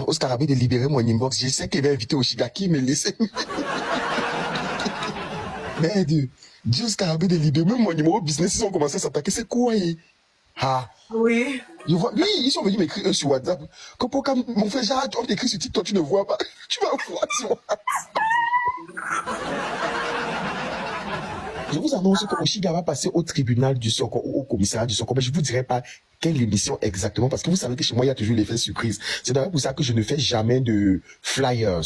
Oscar avait délibéré mon inbox. Je sais qu'il va inviter Oshiga qui me laissait. Mais Dieu, Oscar avait délibéré. Même mon numéro business, ils ont commencé à s'attaquer. C'est quoi? Ah. Oui. Je vois, oui, ils sont venus m'écrire sur WhatsApp. Pourquoi mon frère, genre, on t'écrit sur TikTok, tu ne vois pas. Tu vas voir sur WhatsApp. Je vous annonce que Oshiga va passer au tribunal du Soko ou au commissariat du Soko. Mais je ne vous dirai pas quelle émission exactement, parce que vous savez que chez moi, il y a toujours l'effet surprise. C'est d'ailleurs pour ça que je ne fais jamais de flyers.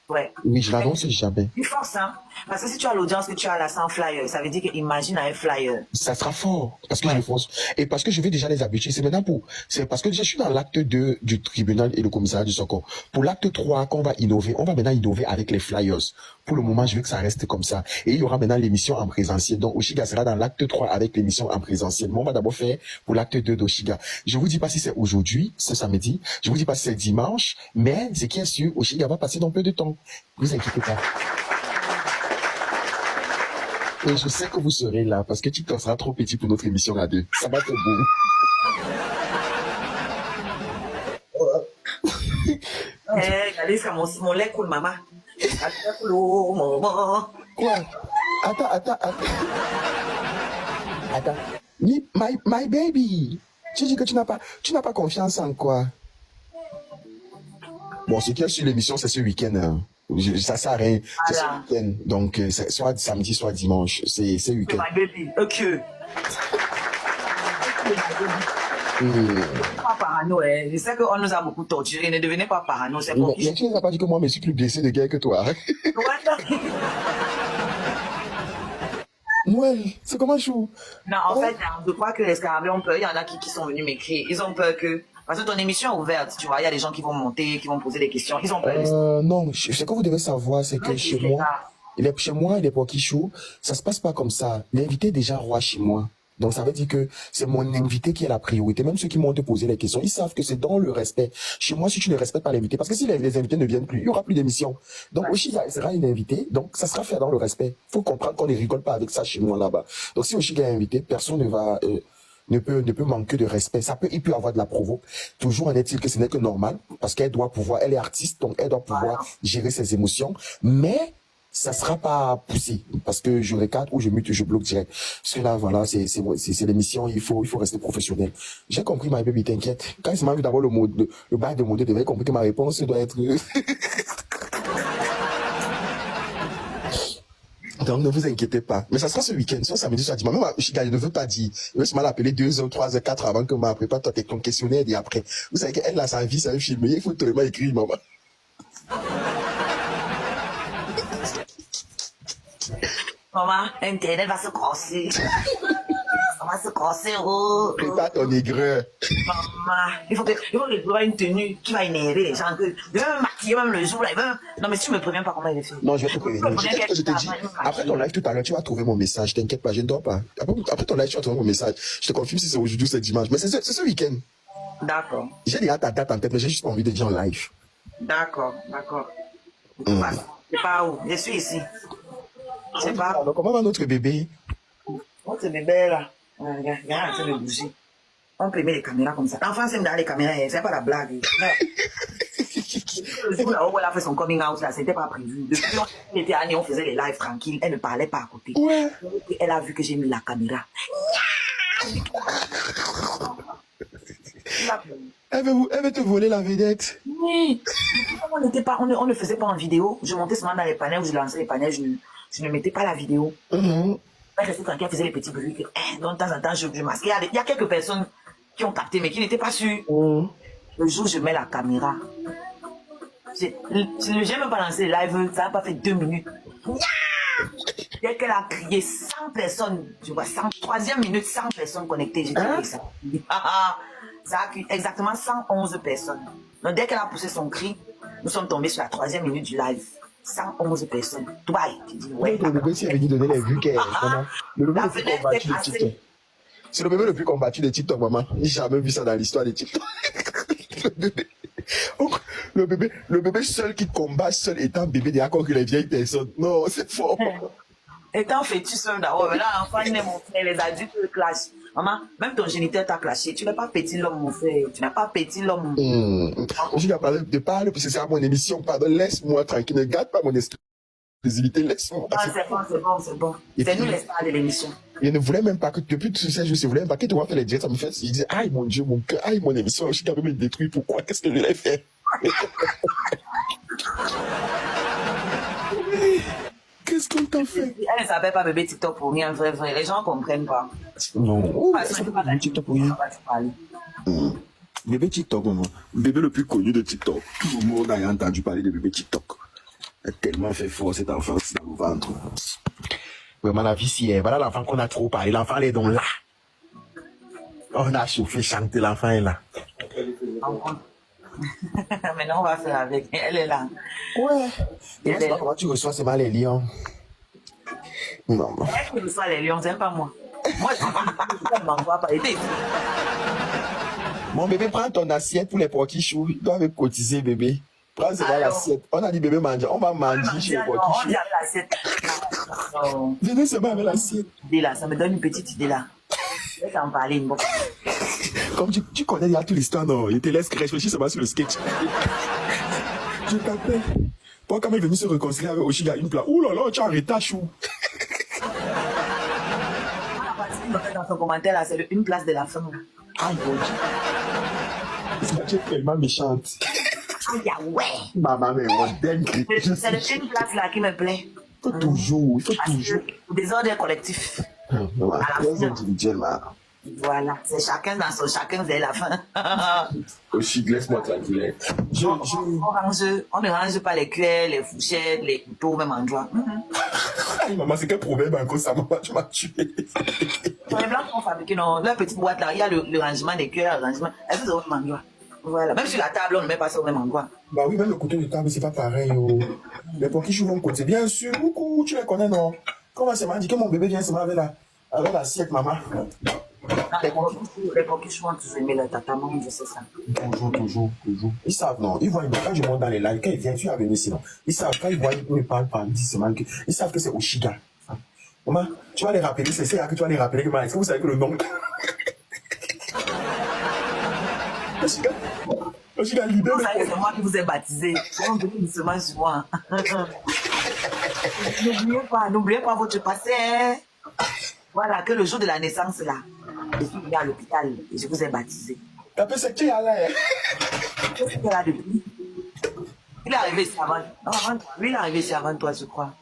Ouais. Oui, je l'annonce jamais. Il force, hein. Parce que si tu as l'audience que tu as là sans flyer, ça veut dire que imagine un flyer. Ça sera fort, parce que je le force. Et parce que je vais déjà les habituer. C'est maintenant c'est parce que déjà, je suis dans l'acte 2 du tribunal et le commissariat du Soko. Pour l'acte 3, qu'on va innover, on va maintenant innover avec les flyers. Pour le moment, je veux que ça reste comme ça. Et il y aura maintenant l'émission en présentiel. Donc, Oshiga sera dans l'acte 3 avec l'émission en présentiel. Mais on va d'abord faire pour l'acte 2 d'Oshiga. Je vous dis pas si c'est aujourd'hui, c'est samedi. Je vous dis pas si c'est dimanche. Mais ce qui est sûr, Oshiga va passer dans peu de temps. Ne vous inquiétez pas. Et je sais que vous serez là parce que TikTok sera trop petit pour notre émission à deux. Ça va être beau. Regardez ça, mon lait coule, maman. Quoi? Attends. My baby. Tu dis que tu n'as pas confiance en quoi? Bon, ce qu'il y a sur l'émission, c'est ce week-end. Hein. Ça sert à rien. C'est ce week-end. Donc, c'est soit samedi, soit dimanche. C'est ce week-end. My baby, ok. Pas parano, hein. Je sais qu'on nous a beaucoup torturés. Ne devenez pas parano. C'est pour qui. Tu ne as pas dit que moi, je suis plus blessé de guerre que toi. Noël, c'est comment chou? Non, en fait, je crois que les scarabées ont peur. Il y en a qui sont venus m'écrire. Ils ont peur que... Parce que ton émission est ouverte, tu vois, il y a des gens qui vont monter, qui vont poser des questions. Ils ont peur. Non, ce que vous devez savoir, c'est que chez moi, les Poki Show, ça se passe pas comme ça. L'invité est déjà roi chez moi. Donc, ça veut dire que c'est mon invité qui est la priorité. Même ceux qui m'ont posé les questions, ils savent que c'est dans le respect. Chez moi, si tu ne respectes pas l'invité, parce que si les invités ne viennent plus, il y aura plus d'émission. Donc, Oshiga sera une invitée. Donc, ça sera fait dans le respect. Faut comprendre qu'on ne rigole pas avec ça chez moi là-bas. Donc, si Oshiga est invité, personne ne peut manquer de respect. Il peut avoir de la provoque. Toujours en est-il que ce n'est que normal, parce qu'elle doit pouvoir, elle est artiste, donc elle doit pouvoir gérer ses émotions. Mais, ça sera pas poussé, parce que je recadre ou je mute, je bloque direct. Parce que là, voilà, c'est l'émission, il faut rester professionnel. J'ai compris, my baby, t'inquiète. Quand il m'a vu d'abord le bail de modèle, j'avais compris que ma réponse doit être... Donc, ne vous inquiétez pas. Mais ça sera ce week-end, soit samedi, soit dimanche. Même Oshiga, je ne veux pas dire. Je vais seulement l'appeler 2 heures, 3 heures, 4 heures avant que ma prépare ton questionnaire et après. Vous savez qu'elle a sa vie, c'est un film. Il faut tellement écrire, maman. Maman, Internet va se casser. Ça va se casser, oh. Prépare ton aigreur. Maman, il faut que je trouve une tenue qui va énerver les gens. Je vais me maquiller même le jour. Là, non, mais si tu me préviens pas comment il est fait. Non, je vais te prévenir. Qu'est-ce que je te dis? Après ton live tout à l'heure, tu vas trouver mon message. T'inquiète pas, je ne dors pas. Après ton live, tu vas trouver mon message. Je te confirme si c'est aujourd'hui ou c'est dimanche. Mais c'est ce week-end. D'accord. J'ai déjà ta date en tête, mais j'ai juste pas envie de dire en live. D'accord. C'est pas où? Je suis ici. C'est pas. Alors, comment va notre bébé? Notre bébé là. Regarde, en train de bouger. On peut mettre les caméras comme ça. L'enfant s'aime dans les caméras, c'est pas la blague. Le jour là où elle a fait son coming out là, c'était pas prévu. Depuis qu'on était année, on faisait les lives tranquilles. Elle ne parlait pas à côté. Ouais. Elle a vu que j'ai mis la caméra. Elle veut te voler la vedette. Oui. On ne faisait pas en vidéo. Je montais seulement dans les panels, je lançais les panels, je ne mettais pas la vidéo. Elle restait tranquille, elle faisait les petits bruits. Donc, de temps en temps, je masquais. Il y a quelques personnes qui ont capté, mais qui n'étaient pas sûres. Le jour où je mets la caméra, j'ai même pas lancé le live, ça n'a pas fait 2 minutes. Dès qu'elle a crié 100 personnes, je vois 3e minute, 100 personnes connectées. J'ai dit ça. Ça a crié exactement 111 personnes. Donc dès qu'elle a poussé son cri, nous sommes tombés sur la 3e minute du live. 111 personnes. Dubaï. J'ai dit ouais. Le bébé s'est venu donner les vues qu'elle. Le bébé le plus combattu de TikTok. C'est le bébé le plus combattu de TikTok, maman. J'ai jamais vu ça dans l'histoire de TikTok. Le bébé seul qui combat seul étant bébé déjà contre les vieilles personnes. Non, c'est fort. Étant fœtus seul d'abord, mais là, l'enfant, il est mon frère, les adultes le clashent. Maman, même ton géniteur t'a clashé. Tu n'es pas petit l'homme, mon frère. Tu n'es pas petit l'homme. Je vais parler de parler parce que c'est à mon émission. Pardon, laisse-moi tranquille. Ne gâte pas mon exclusivité. Laisse-moi. Ah, c'est bon, c'est bon, c'est bon. C'est nous les stars de l'émission. Je ne voulais même pas que, depuis tous ces jours, je ne voulais même pas que tu vas faire les directs. Ça me fait, je disais, aïe mon Dieu, mon cœur, aïe mon émission. Je suis quand même détruit. Pourquoi? Qu'est-ce que je l'ai fait? Qu'est-ce qu'on t'a fait? Elle ne s'appelle pas bébé TikTok pour rien, vrai. Les gens ne comprennent pas. Non. Oh, Parce que bébé TikTok pour rien. Bébé TikTok, non. Bébé le plus connu de TikTok. Tout le monde a entendu parler de bébé TikTok. Elle a tellement fait fort cette enfant dans le ventre. Vraiment, la vie, si voilà l'enfant qu'on a trop parlé. L'enfant, elle est donc là. On a chauffé, chanté, l'enfant est là. Maintenant, on va faire avec. Elle est là. Ouais. Et je sais pas comment tu reçois ces mal les lions. Non. Elle qui reçoit les lions, c'est pas moi. Moi, je ne m'envoie pas. Mon bébé, prends ton assiette pour les porquichous. Ils doivent cotiser, bébé. Prends l'assiette. On a dit bébé manger. On va manger chez les porquichous. On dit avec l'assiette. Venez seulement avec l'assiette. Idée là, ça me donne une petite idée là. Je vais t'en parler une fois. Comme tu connais déjà toute l'histoire, non? Il te laisse réfléchir seulement sur le sketch. Je t'appelle. Pour quand il est venu se réconcilier avec Oshiga, une place. Ouh là là, tu as arrêté à chou. Dans son commentaire là, c'est une place de la femme. Aïe, mon Dieu. Tu es tellement méchante. Aïe, ouais. Maman, mais on dingue. C'est une place là qui me plaît. Il faut toujours, il faut toujours. Désordre collectif. Très individuel, Voilà, c'est chacun dans son chacun vers la fin. Aussi, laisse-moi tranquille. On ne range pas les cuillères, les fourchettes, les couteaux au même endroit. Aïe, maman, c'est quel problème encore ça, maman, tu m'as tué. Les blancs sont fabriqués dans leur petite boîte là, il y a le rangement des cuillères, le rangement. Elles sont au même endroit. Voilà, même sur la table, on ne met pas ça au même endroit. Bah oui, même le couteau de table, c'est pas pareil. Oh. Les porquichous vont côté. Bien sûr, beaucoup, tu les connais, non? Comment c'est m'a dit que mon bébé vient seulement avec l'assiette, maman? Les porquichous ont toujours aimé leur tataman, je sais ça. Toujours. Ils savent, non. Ils voient, quand je monte dans les lives, quand ils viennent, tu as venu sinon. Ils savent, quand ils voient, ils me parlent par 10 semaines, ils savent que c'est Oshiga. Maman, tu vas les rappeler, c'est ça que tu vas les rappeler. Est-ce que vous savez que le nom. Oshiga, leader. Vous savez que c'est moi qui vous ai baptisé. On veut doucement sur moi. N'oubliez pas votre passé. Voilà, que le jour de la naissance, là, je suis venu à l'hôpital et je vous ai baptisé. T'as pu ce qui est là, hein? Qu'est-ce qu'il est là depuis? Il est arrivé ici avant. Non, avant toi. Lui, il est arrivé ici avant toi, je crois.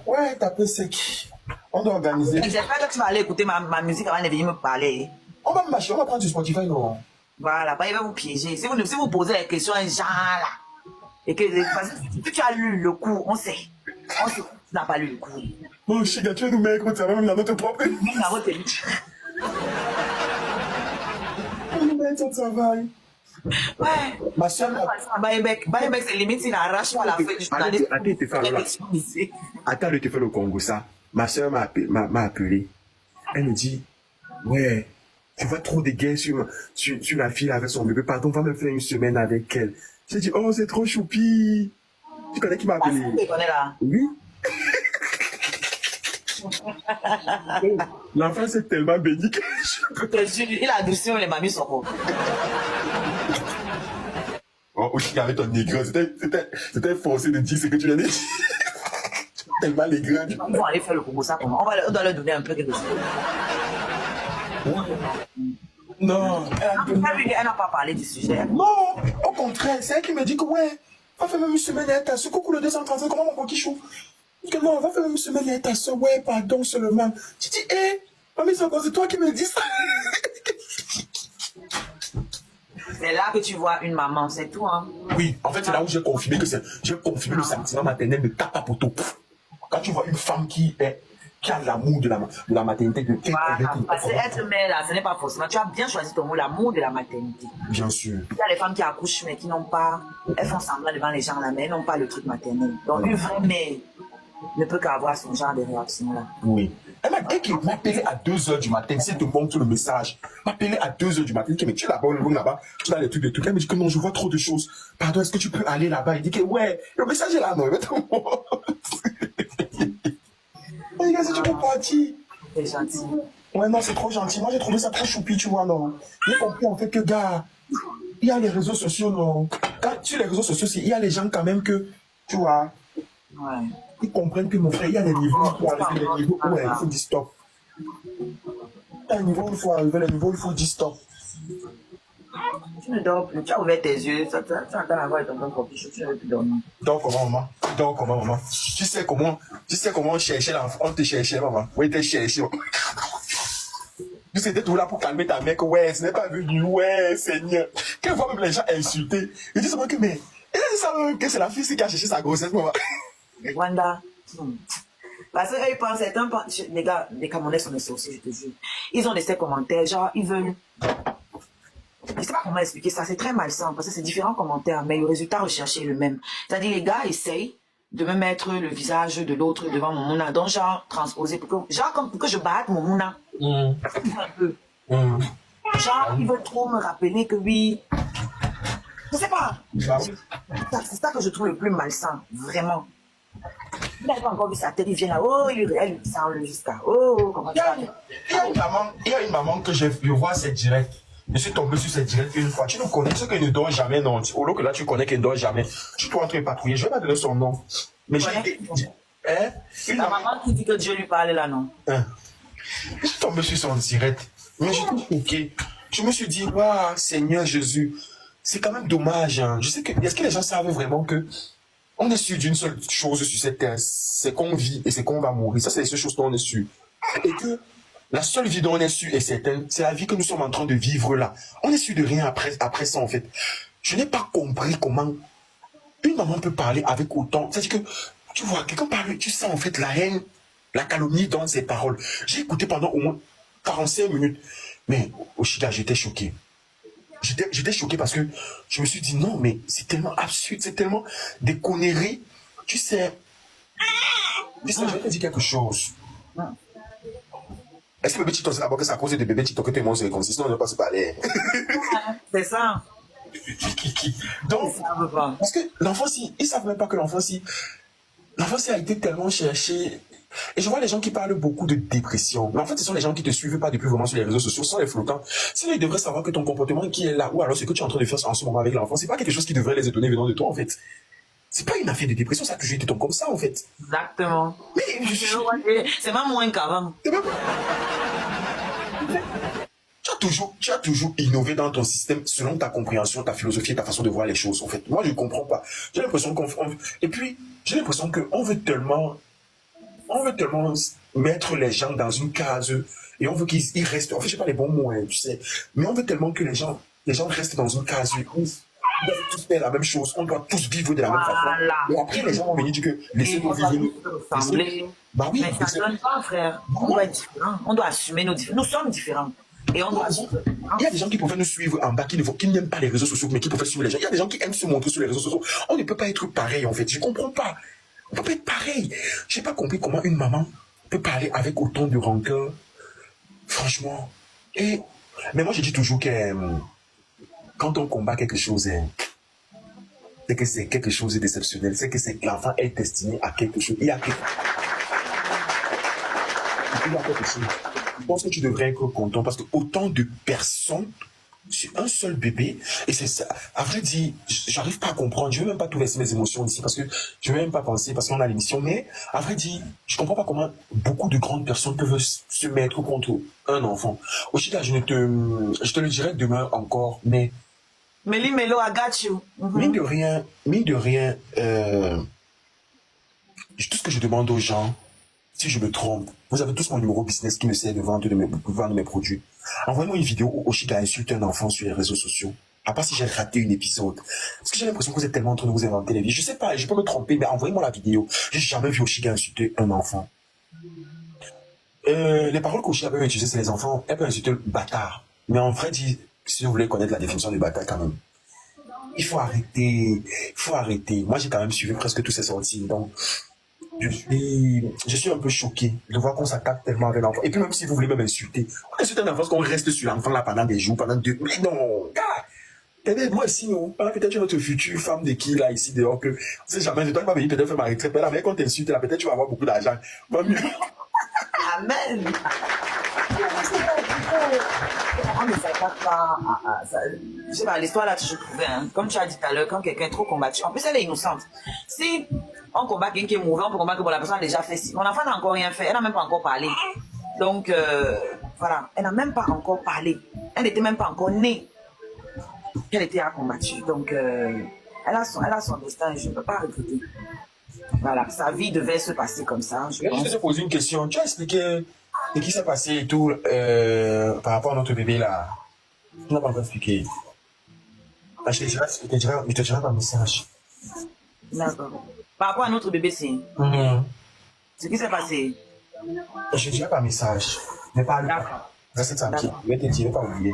Ouais, t'as pu ce qui. On doit organiser. J'espère que tu vas aller écouter ma musique avant de venir me parler. On va prendre du Spotify, non? Voilà, pas il va vous piéger. Si vous posez les questions, un genre là, et que tu as lu le coup, on sait. On sait que tu n'as pas lu le coup. Oh, Chiga, tu es nous mettre, tu as même dans notre propre. Même dans votre émission. On nous met ton travail. Ouais. Ma soeur Bayebec, c'est limite, il arrache pas la feuille du journaliste. Attends de te faire le Congo, ça. Ma soeur m'a appelé. Elle me dit, ouais, tu vois trop de gains sur la fille avec son bébé. Pardon, va me faire une semaine avec elle. J'ai dit, oh, c'est trop choupi. Tu connais qui m'a appelé? Tu connais là? Oui. L'enfant c'est tellement béni que il a adouci les mamies sont beaux. Oh, aussi avec ton négro, c'était forcé de dire ce que tu viens de dire. Tellement les grands. Ils vont aller faire le Congo ça comment? On doit leur donner un peu quelque chose. Non. Elle n'a pas parlé du sujet. Non, au contraire, c'est elle qui me dit que ouais, va faire même une semaine à ta soeur. Coucou le 235, comment mon coquichou? Que non, va faire même une semaine à ta soeur. Ouais, pardon seulement. Tu dis, hé, mamie, c'est toi qui me dis ça. C'est là que tu vois une maman, c'est tout, hein. Oui, en fait, c'est là où j'ai confirmé le sentiment maternel de tapa poto. Quand tu vois une femme qui a l'amour de la maternité, voilà, parce que être mère, là, ce n'est pas forcément. Tu as bien choisi ton mot, l'amour de la maternité. Bien sûr. Il y a les femmes qui accouchent, mais qui n'ont pas. Elles font semblant devant les gens là, mais elles n'ont pas le truc maternel. Donc, une vraie mère ne peut qu'avoir son genre de réaction là. Oui. Elle m'a dit qu'il m'appelait à 2h du matin. Si elle te montre le message, m'appeler à 2h du matin. Mais tu es là-bas, tu as les trucs. Elle me dit que non, je vois trop de choses. Pardon, est-ce que tu peux aller là-bas? Il dit que ouais, le message est là, non, mais si tu peux partir. C'est gentil. Ouais, non, c'est trop gentil. Moi, j'ai trouvé ça trop choupi, tu vois, non. J'ai compris, en fait, que, gars, il y a les réseaux sociaux, non. Quand, sur les réseaux sociaux, il y a les gens, quand même, que, tu vois, Ouais. ils comprennent que, mon frère, il y a des niveaux, il faut arriver les niveaux où il faut dire stop. Il y a un niveau où il faut arriver, les niveaux où il faut dire stop. Tu ne dors plus, tu as ouvert tes yeux, tu entends la voix de ton copichou, tu ne veux plus dormir. Donc, comment, maman? Donc, comment, maman? Tu sais comment on cherchait l'enfant? On te cherchait, maman. Oui, t'es cherché. Tu sais, t'es tout là pour calmer ta mère que, ouais, ce n'est pas venu, ouais, Seigneur. Quand on voit même les gens insulter, ils disent que, mais, ils savent que c'est la fille qui a cherché sa grossesse, maman. Rwanda. Parce qu'ils pensent, les gars, les Camerounais sont des sorciers, je te jure. Ils ont laissé des commentaires, genre, ils veulent. Je sais pas comment expliquer ça, c'est très malsain, parce que c'est différents commentaires, mais le résultat recherché est le même. C'est-à-dire, les gars essayent de me mettre le visage de l'autre devant mon mouna, donc genre, transposer, genre, comme pour que je batte mon mouna. Un peu. Genre, ils veulent trop me rappeler que oui. Je sais pas. C'est ça que je trouve le plus malsain, vraiment. Il n'a pas encore vu sa tête, il vient là, oh, elle s'enregistre. Oh, comment tu vas? Il y a une maman que je vois, c'est direct. Je suis tombé sur cette directe une fois. Tu nous connais, ceux qui ne dort jamais, non. Au lieu que là, tu connais qu'elle ne dort jamais. Tu dois entrer patrouiller. Je vais pas donner son nom. Mais j'ai hein? La maman qui dit que Dieu lui parle là, non? Hein? Je suis tombé sur son direct. Mais j'étais choqué. Je me suis dit, waouh, Seigneur Jésus, c'est quand même dommage. Hein. Je sais que, est-ce que les gens savent vraiment que on est sûr d'une seule chose sur cette terre, c'est qu'on vit et c'est qu'on va mourir. Ça, c'est les seules choses dont on est sûr. Et que la seule vie dont on est sûr et certaine, c'est la vie que nous sommes en train de vivre là. On est sûr de rien après ça, en fait. Je n'ai pas compris comment une maman peut parler avec autant. C'est-à-dire que, tu vois, quelqu'un parle, tu sens en fait la haine, la calomnie dans ses paroles. J'ai écouté pendant au moins 45 minutes. Mais au Chida, j'étais choqué. J'étais choqué parce que je me suis dit non, mais c'est tellement absurde, c'est tellement des conneries. Tu sais, je vais te dire quelque chose. Est-ce que bébé TikTok, c'est d'abord que c'est à cause de bébé TikTok que tout le monde se réconcilie, sinon on ne peut pas se parler. C'est ça. Donc, parce que l'enfant, si, ils ne savent même pas que l'enfant, si a été tellement cherché. Et je vois les gens qui parlent beaucoup de dépression. Mais en fait, ce sont les gens qui ne te suivent pas depuis vraiment sur les réseaux sociaux, ce sont les flottants. Sinon, ils devraient savoir que ton comportement qui est là, ou alors ce que tu es en train de faire en ce moment avec l'enfant, c'est pas quelque chose qui devrait les étonner venant de toi, en fait. C'est pas une affaire de dépression, ça a toujours été comme ça, en fait. Exactement. Mais c'est pas moins qu'avant. Tu as toujours innové dans ton système selon ta compréhension, ta philosophie et ta façon de voir les choses, en fait. Moi, je ne comprends pas. J'ai l'impression et puis, j'ai l'impression qu'on veut tellement mettre les gens dans une case et on veut qu'ils restent. En fait, je sais pas les bons mots, hein, tu sais. Mais on veut tellement que les gens restent dans une case où on doit tous faire la même chose. On doit tous vivre de la même façon. Et après, les gens vont venir dire que laissez-nous vivre. Bah oui. Mais ça donne pas, frère. On doit être différents. On doit assumer nos différences. Nous sommes différents. Et on doit... Il y a des gens qui peuvent nous suivre en bas, qui n'aiment pas les réseaux sociaux, mais qui peuvent suivre les gens. Il y a des gens qui aiment se montrer sur les réseaux sociaux. On ne peut pas être pareil, en fait. Je comprends pas. On peut pas être pareil. J'ai pas compris comment une maman peut parler avec autant de rancœur. Franchement. Mais moi, je dis toujours que quand on combat quelque chose, c'est que c'est quelque chose de déceptionnel. C'est que l'enfant est destiné à quelque chose. Il y a quelque chose. Je pense que tu devrais être content parce que autant de personnes sur un seul bébé, et c'est ça. À vrai dire, j'arrive pas à comprendre. Je vais même pas tout laisser mes émotions ici parce que je vais même pas penser parce qu'on a l'émission. Mais à vrai dire, je comprends pas comment beaucoup de grandes personnes peuvent se mettre contre un enfant. Au Chida, je te le dirai demain encore, mais. Meli Melo, I got you. Mine de rien, tout ce que je demande aux gens, si je me trompe, vous avez tous mon numéro business qui me sert de vendre mes produits. Envoyez-moi une vidéo où Oshida insulte un enfant sur les réseaux sociaux. À part si j'ai raté une épisode. Parce que j'ai l'impression que vous êtes tellement en train de vous inventer les vies. Je sais pas, je peux me tromper, mais envoyez-moi la vidéo. J'ai jamais vu Oshida insulter un enfant. Les paroles qu'Oshida peut utiliser, c'est les enfants. Elle peut insulter le bâtard. Mais en vrai, si vous voulez connaître la définition du bâtard quand même, il faut arrêter. Moi, j'ai quand même suivi presque tous ces sorties. Donc, je suis un peu choqué de voir qu'on s'attaque tellement avec l'enfant. Et puis même si vous voulez même insulter, on insulte un enfant parce qu'on reste sur l'enfant là pendant des jours, pendant 2... Mais non, gars, moi ici, non. Peut-être notre future femme de qui là, ici, dehors, que, on sait jamais, de toi, il va venir peut-être faire ma retraite, mais là, mais quand t'insultes là, peut-être tu vas avoir beaucoup d'argent. Va mieux. Amen. On ne s'attaque pas je sais pas, l'histoire là, toujours prouvé, hein. Comme tu as dit tout à l'heure, quand quelqu'un est trop combattu, en plus elle est innocente. Si on combat quelqu'un qui est mauvais, on peut combattre que la personne a déjà fait. Mon enfant n'a encore rien fait, elle n'a même pas encore parlé. Donc, voilà, elle n'a même pas encore parlé. Elle n'était même pas encore née. Elle était à combattre. Donc, elle a son destin et je ne peux pas regretter. Voilà, sa vie devait se passer comme ça. Je vais te poser une question. Tu as expliqué ce qui s'est passé et tout par rapport à notre bébé là. Tu n'as pas encore expliqué. Je te dirai par message. D'accord. Par rapport à notre bébé, c'est ce qui s'est passé. Je te dirai par message. Mais pas le D'accord. Reste tranquille. Je vais te dire, pas oublier.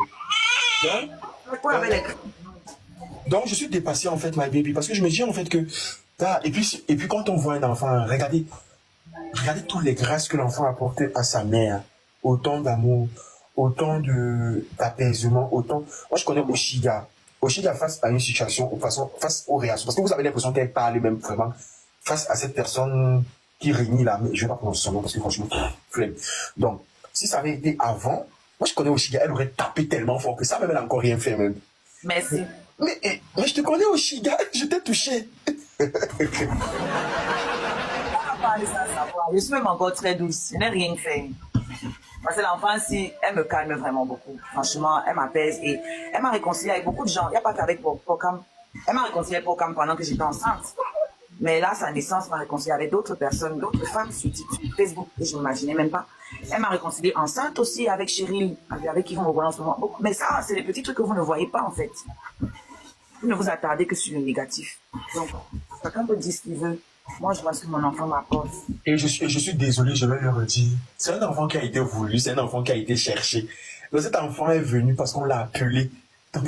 Donc, je suis dépassé en fait, my baby, parce que je me dis en fait que. Et puis quand on voit un enfant, regardez toutes les grâces que l'enfant a apportées à sa mère. Autant d'amour, autant d'apaisement, autant. Moi, je connais Oshiga. Oshiga, face à une situation, face aux réactions. Parce que vous avez l'impression qu'elle parle même vraiment face à cette personne qui réunit la. Je ne vais pas prononcer son nom parce que franchement, flemme. Donc, si ça avait été avant, moi, je connais Oshiga, elle aurait tapé tellement fort que ça, même elle n'a encore rien fait, même. Merci. Mais je te connais, Oshiga, je t'ai touché. Je suis même encore très douce. Je n'ai rien fait. Parce que l'enfant, si elle me calme vraiment beaucoup. Franchement, elle m'apaise et elle m'a réconcilié avec beaucoup de gens. Il n'y a pas qu'avec Pocam. Elle m'a réconcilié avec Pocam pendant que j'étais enceinte. Mais là, sa naissance m'a réconcilié avec d'autres personnes, d'autres femmes sur Facebook que je n'imaginais même pas. Elle m'a réconcilié enceinte aussi avec Cheryl, avec qui vous me voyez en ce moment. Mais ça, c'est les petits trucs que vous ne voyez pas en fait. Vous ne vous attardez que sur le négatif. Donc, chacun peut dire ce qu'il veut. Moi, je vois ce que mon enfant m'apporte. Et je suis désolé, je vais le redire. C'est un enfant qui a été voulu, c'est un enfant qui a été cherché. Donc cet enfant est venu parce qu'on l'a appelé. Donc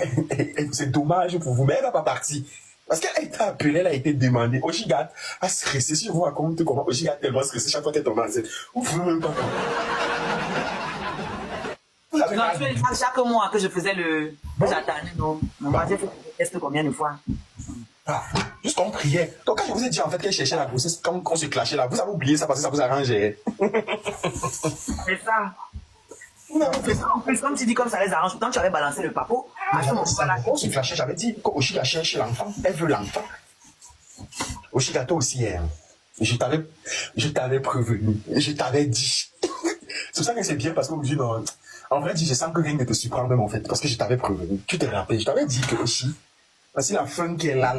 c'est dommage pour vous, mais elle va pas partir. Parce qu'elle a été appelée, elle a été demandée. Oshiga a stressé. Si je vous raconte comment Oshiga a tellement stressé chaque fois qu'elle tombe enceinte. Vous ne pouvez même pas. Chaque mois que je faisais que j'attendais, non. Moi, j'ai fait le test combien de fois? Juste qu'on priait. Donc quand je vous ai dit en fait qu'elle cherchait la grossesse, quand on se clashait là, vous avez oublié ça parce que ça vous arrangeait. C'est ça. En plus, comme tu dis comme ça les arrange, quand tu avais balancé le papo, on se clashait, j'avais dit qu'Oshiga cherche l'enfant, elle veut l'enfant. Oshiga, toi aussi, hein. Je t'avais prévenu, je t'avais dit. C'est pour ça que c'est bien parce qu'on me dit non. En vrai, je sens que rien ne te surprend même en fait, parce que je t'avais prévenu. Tu te rappelles, je t'avais dit que Oshi, c'est la fun qui est là.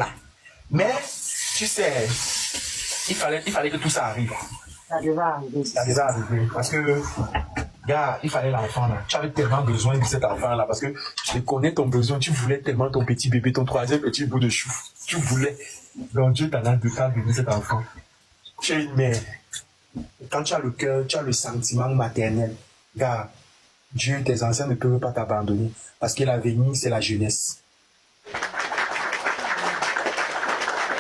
Mais, tu sais, il fallait que tout ça arrive. Ça devait arriver. Ça devait arriver. Parce que, gars, il fallait l'enfant là. Tu avais tellement besoin de cet enfant là, parce que je connais ton besoin. Tu voulais tellement ton petit bébé, ton troisième petit bout de chou. Tu voulais. Donc Dieu t'en a donné cet enfant. Tu es une mère. Quand tu as le cœur, tu as le sentiment maternel. Gars, Dieu, tes anciens ne peuvent pas t'abandonner. Parce que l'avenir, c'est la jeunesse.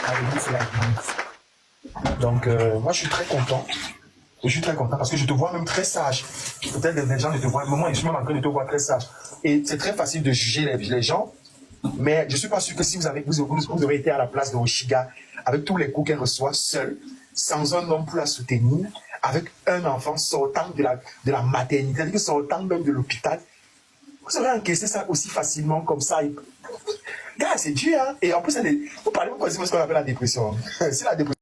L'avenir, c'est la jeunesse. Donc, moi, je suis très content. Je suis très content parce que je te vois même très sage. Peut-être les gens ne te voient, mais moi, je suis même en train de te voir très sage. Et c'est très facile de juger les gens. Mais je ne suis pas sûr que si vous aurez été à la place de Oshiga, avec tous les coups qu'elle reçoit seule, sans un homme pour la soutenir, avec un enfant sortant de la maternité, c'est-à-dire sortant même de l'hôpital, vous aurez encaissé ça aussi facilement comme ça. Gars, c'est dur, hein? Et en plus, vous parlez de ce qu'on appelle la dépression. C'est la dépression.